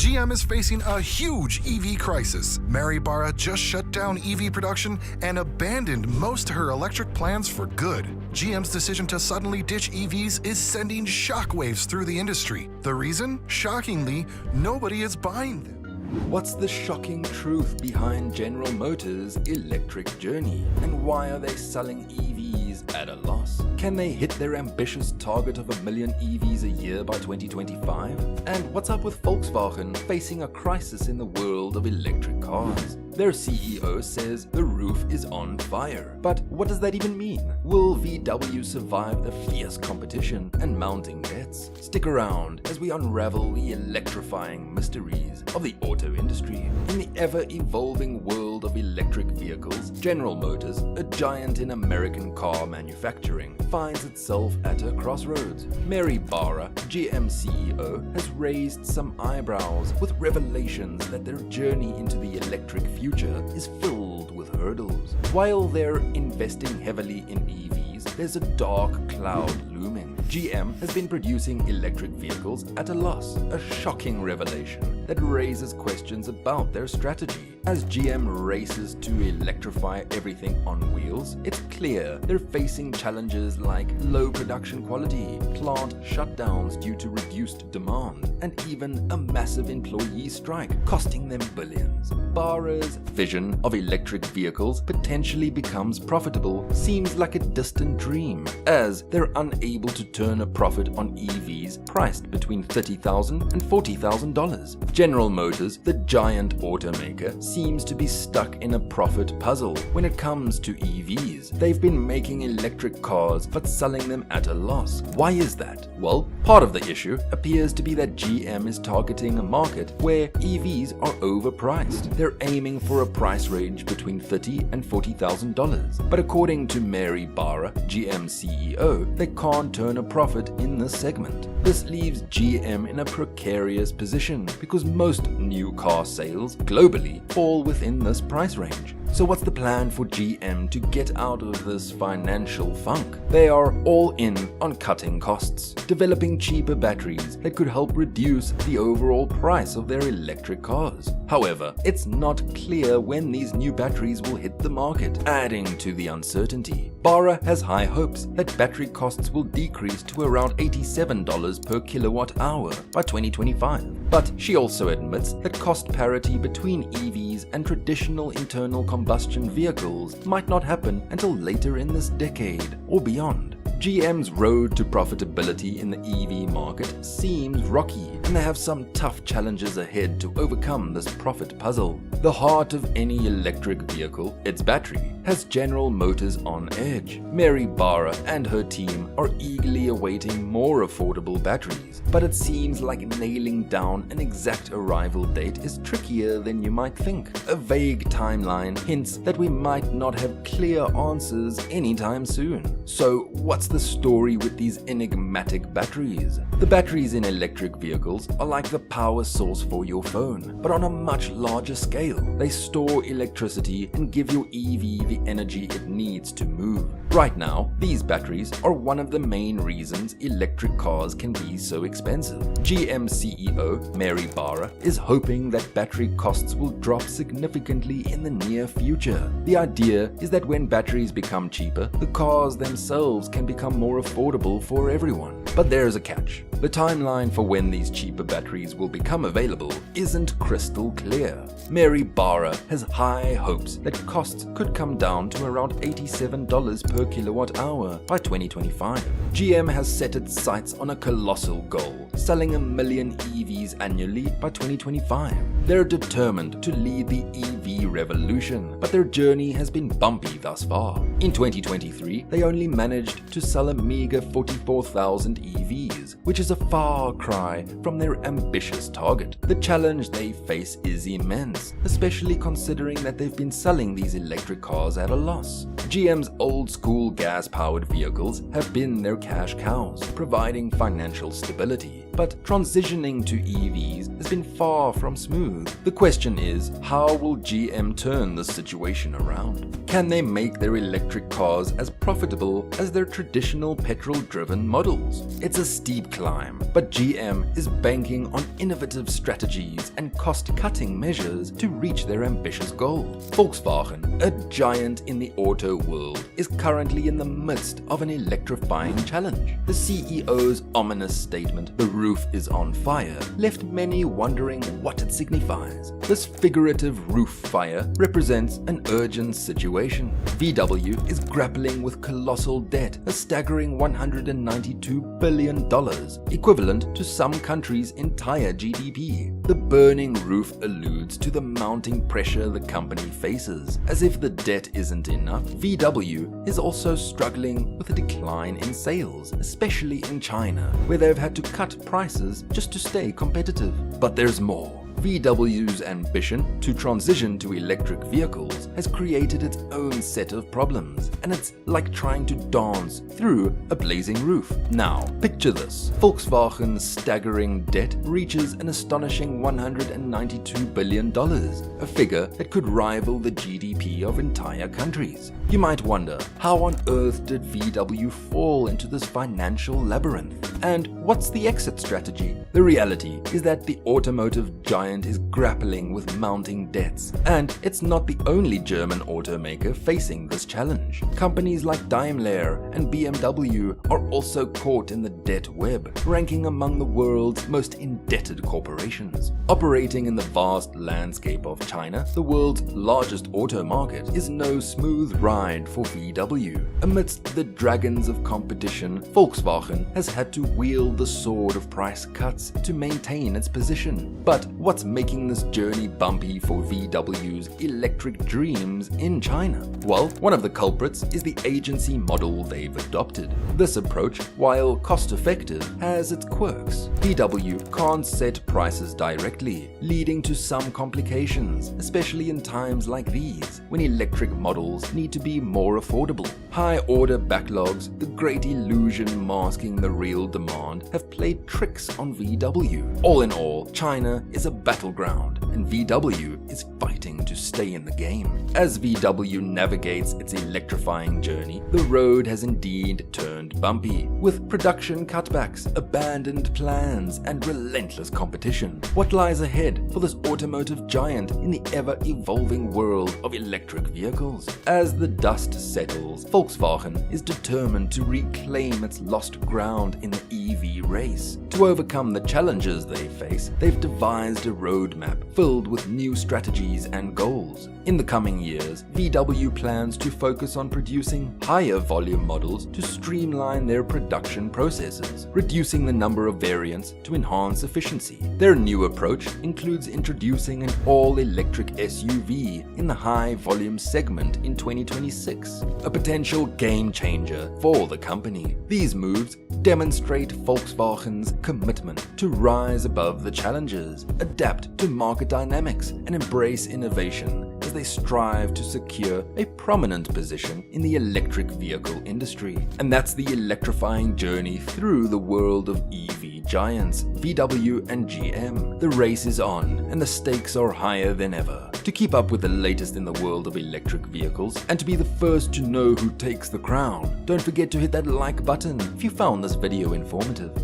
GM is facing a huge EV crisis. Mary Barra just shut down EV production and abandoned most of her electric plans for good. GM's decision to suddenly ditch EVs is sending shockwaves through the industry. The reason? Shockingly, nobody is buying them. What's the shocking truth behind General Motors' electric journey? And why are they selling EVs at a loss? Can they hit their ambitious target of 1 million EVs a year by 2025? And what's up with Volkswagen facing a crisis in the world of electric cars? Their CEO says the roof is on fire. But what does that even mean? Will VW survive the fierce competition and mounting debts? Stick around as we unravel the electrifying mysteries of the auto industry. In the ever-evolving world of electric vehicles, General Motors, a giant in American car manufacturing, finds itself at a crossroads. Mary Barra, GM CEO, has raised some eyebrows with revelations that their journey into the electric future is filled with hurdles. While they're investing heavily in EVs, there's a dark cloud looming. GM has been producing electric vehicles at a loss, a shocking revelation that raises questions about their strategy. As GM races to electrify everything on wheels, it's clear they're facing challenges like low production quality, plant shutdowns due to reduced demand, and even a massive employee strike costing them billions. Barra's vision of electric vehicles potentially becomes profitable seems like a distant dream, as they're unable to turn a profit on EVs priced between $30,000 and $40,000. General Motors, the giant automaker, seems to be stuck in a profit puzzle when it comes to EVs. They've been making electric cars but selling them at a loss. Why is that? Well, part of the issue appears to be that GM is targeting a market where EVs are overpriced. They're aiming for a price range between $30,000 and $40,000. But according to Mary Barra, GM CEO, they can't turn a profit in this segment. This leaves GM in a precarious position because most new car sales globally fall within this price range. So what's the plan for GM to get out of this financial funk? They are all in on cutting costs, developing cheaper batteries that could help reduce the overall price of their electric cars. However, it's not clear when these new batteries will hit the market, adding to the uncertainty. Barra has high hopes that battery costs will decrease to around $87 per kilowatt hour by 2025. But she also admits that cost parity between EVs and traditional internal combustion vehicles might not happen until later in this decade or beyond. GM's road to profitability in the EV market seems rocky, and they have some tough challenges ahead to overcome this profit puzzle. The heart of any electric vehicle, its battery, has General Motors on edge. Mary Barra and her team are eagerly awaiting more affordable batteries, but it seems like nailing down an exact arrival date is trickier than you might think. A vague timeline hints that we might not have clear answers anytime soon. So what's the story with these enigmatic batteries? The batteries in electric vehicles are like the power source for your phone, but on a much larger scale. They store electricity and give your EV the energy it needs to move. Right now, these batteries are one of the main reasons electric cars can be so expensive. GM CEO Mary Barra is hoping that battery costs will drop significantly in the near future. The idea is that when batteries become cheaper, the cars themselves can become more affordable for everyone. But there's a catch. The timeline for when these cheaper batteries will become available isn't crystal clear. Mary Barra has high hopes that costs could come down to around $87 per kilowatt hour by 2025. GM has set its sights on a colossal goal, selling 1 million EVs annually by 2025. They're determined to lead the EV revolution, but their journey has been bumpy thus far. In 2023, they only managed to sell a meager 44,000 EVs, which is a far cry from their ambitious target. The challenge they face is immense, especially considering that they've been selling these electric cars at a loss. GM's old-school gas-powered vehicles have been their cash cows, providing financial stability. but transitioning to EVs has been far from smooth. The question is, how will GM turn this situation around? Can they make their electric cars as profitable as their traditional petrol-driven models? It's a steep climb, but GM is banking on innovative strategies and cost-cutting measures to reach their ambitious goal. Volkswagen, a giant in the auto world, is currently in the midst of an electrifying challenge. The CEO's ominous statement, "The roof is on fire," left many wondering what it signifies. This figurative roof fire represents an urgent situation. VW is grappling with colossal debt, a staggering $192 billion, equivalent to some countries' entire GDP. The burning roof alludes to the mounting pressure the company faces. As if the debt isn't enough, VW is also struggling with a decline in sales, especially in China, where they've had to cut prices just to stay competitive. But there's more. VW's ambition to transition to electric vehicles has created its own set of problems, and it's like trying to dance through a blazing roof. Now, picture this. Volkswagen's staggering debt reaches an astonishing $192 billion, a figure that could rival the GDP of entire countries. You might wonder, how on earth did VW fall into this financial labyrinth? And what's the exit strategy? The reality is that the automotive giant is grappling with mounting debts, and it's not the only German automaker facing this challenge. Companies like Daimler and BMW are also caught in the debt web, ranking among the world's most indebted corporations. Operating in the vast landscape of China, the world's largest auto market, is no smooth ride for VW. Amidst the dragons of competition, Volkswagen has had to wield the sword of price cuts to maintain its position. But what's making this journey bumpy for VW's electric dreams in China? Well, one of the culprits is the agency model they've adopted. This approach, while cost-effective, has its quirks. VW can't set prices directly, leading to some complications, especially in times like these, when electric models need to be more affordable. High order backlogs, the great illusion masking the real demand, have played tricks on VW. All in all, China is a battleground, and VW is fighting to stay in the game. As VW navigates its electrifying journey, the road has indeed turned bumpy, with production cutbacks, abandoned plans, and relentless competition. What lies ahead for this automotive giant in the ever-evolving world of electric vehicles? As the dust settles, Volkswagen is determined to reclaim its lost ground in the EV race. To overcome the challenges they face, they've devised a roadmap filled with new strategies and goals. In the coming years, VW plans to focus on producing higher volume models to streamline their production processes, reducing the number of variants to enhance efficiency. Their new approach includes introducing an all-electric SUV in the high-volume segment in 2026, a potential game-changer for the company. These moves demonstrate Volkswagen's commitment to rise above the challenges, adapt to market dynamics, and embrace innovation as they strive to secure a prominent position in the electric vehicle industry. And that's the electrifying journey through the world of EV giants, VW and GM. The race is on, and the stakes are higher than ever. To keep up with the latest in the world of electric vehicles, and to be the first to know who takes the crown, don't forget to hit that like button if you found this video informative.